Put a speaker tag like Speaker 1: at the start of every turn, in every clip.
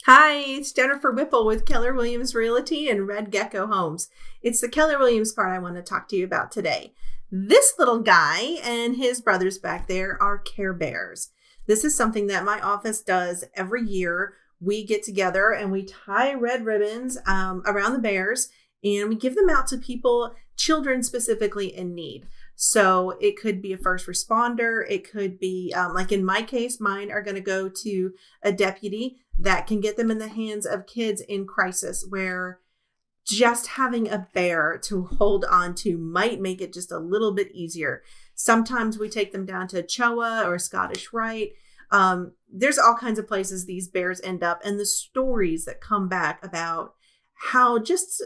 Speaker 1: Hi, it's Jennifer Whipple with Keller Williams Realty and Red Gecko Homes. It's the Keller Williams part I want to talk to you about today. This little guy and his brothers back there are Care Bears. This is something that my office does every year. We get together and we tie red ribbons around the bears and we give them out to people, children specifically in need. So it could be a first responder. It could be, like in my case, mine are going to go to a deputy that can get them in the hands of kids in crisis where just having a bear to hold on to might make it just a little bit easier. Sometimes we take them down to Choa or Scottish Rite. There's all kinds of places these bears end up, and the stories that come back about how just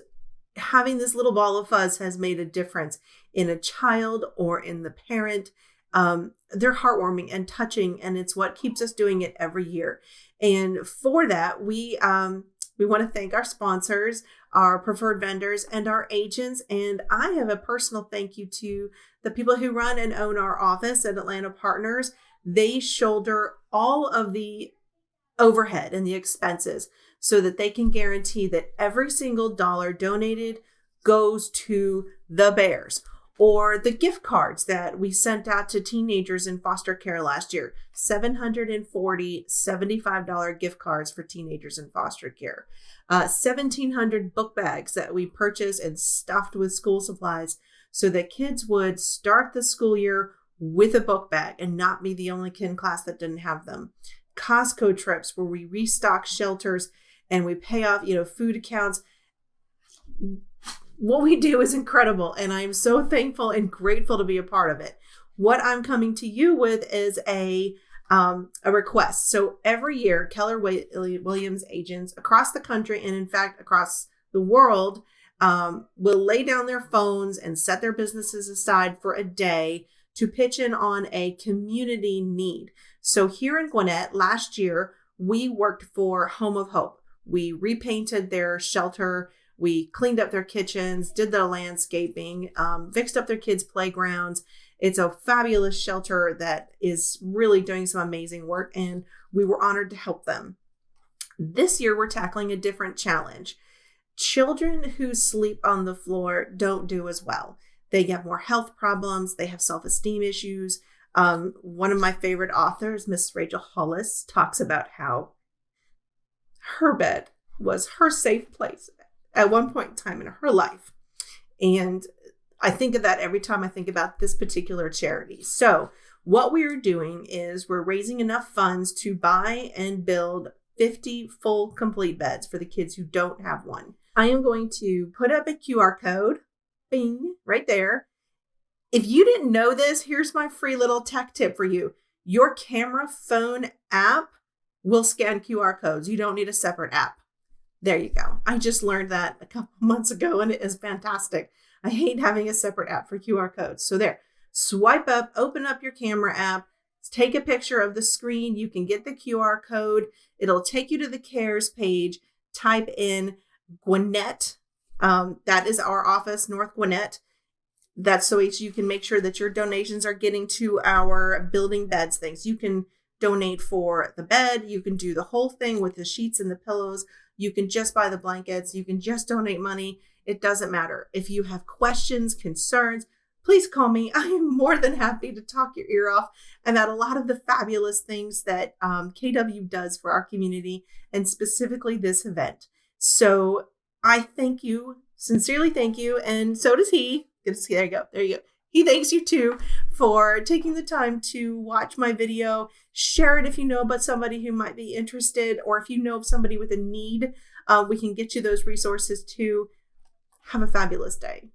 Speaker 1: having this little ball of fuzz has made a difference in a child or in the parent. They're heartwarming and touching, and it's what keeps us doing it every year. And for that, we want to thank our sponsors, our preferred vendors, and our agents. And I have a personal thank you to the people who run and own our office at Atlanta Partners. They shoulder all of the overhead and the expenses so that they can guarantee that every single dollar donated goes to the Bears. Or the gift cards that we sent out to teenagers in foster care last year, 740 $75 gift cards for teenagers in foster care, 1,700 book bags that we purchased and stuffed with school supplies so that kids would start the school year with a book bag and not be the only kid in class that didn't have them. Costco trips where we restock shelters and we pay off, food accounts. What we do is incredible, and I'm so thankful and grateful to be a part of it. What I'm coming to you with is a request. So every year, Keller Williams agents across the country, and in fact across the world, will lay down their phones and set their businesses aside for a day to pitch in on a community need. So here in Gwinnett, last year, we worked for Home of Hope. We repainted their shelter. We cleaned up their kitchens, did the landscaping, fixed up their kids' playgrounds. It's a fabulous shelter that is really doing some amazing work, and we were honored to help them. This year, we're tackling a different challenge. Children who sleep on the floor don't do as well. They get more health problems. They have self-esteem issues. One of my favorite authors, Miss Rachel Hollis, talks about how her bed was her safe place at one point in time in her life. And I think of that every time I think about this particular charity. So what we're doing is we're raising enough funds to buy and build 50 full complete beds for the kids who don't have one. I am going to put up a QR code, bing, right there. If you didn't know this, here's my free little tech tip for you. Your camera phone app will scan QR codes. You don't need a separate app. There you go. I just learned that a couple months ago, and it is fantastic. I hate having a separate app for QR codes. So there, swipe up, open up your camera app, take a picture of the screen. You can get the QR code. It'll take you to the CARES page. Type in Gwinnett. That is our office, North Gwinnett. That's so you can make sure that your donations are getting to our building beds things. You can donate for the bed. You can do the whole thing with the sheets and the pillows. You can just buy the blankets. You can just donate money. It doesn't matter. If you have questions, concerns, please call me. I am more than happy to talk your ear off about a lot of the fabulous things that KW does for our community, and specifically this event. So I thank you, sincerely thank you, and so does he. There you go. There you go. He thanks you too for taking the time to watch my video. Share it if you know about somebody who might be interested, or if you know of somebody with a need, we can get you those resources too. Have a fabulous day.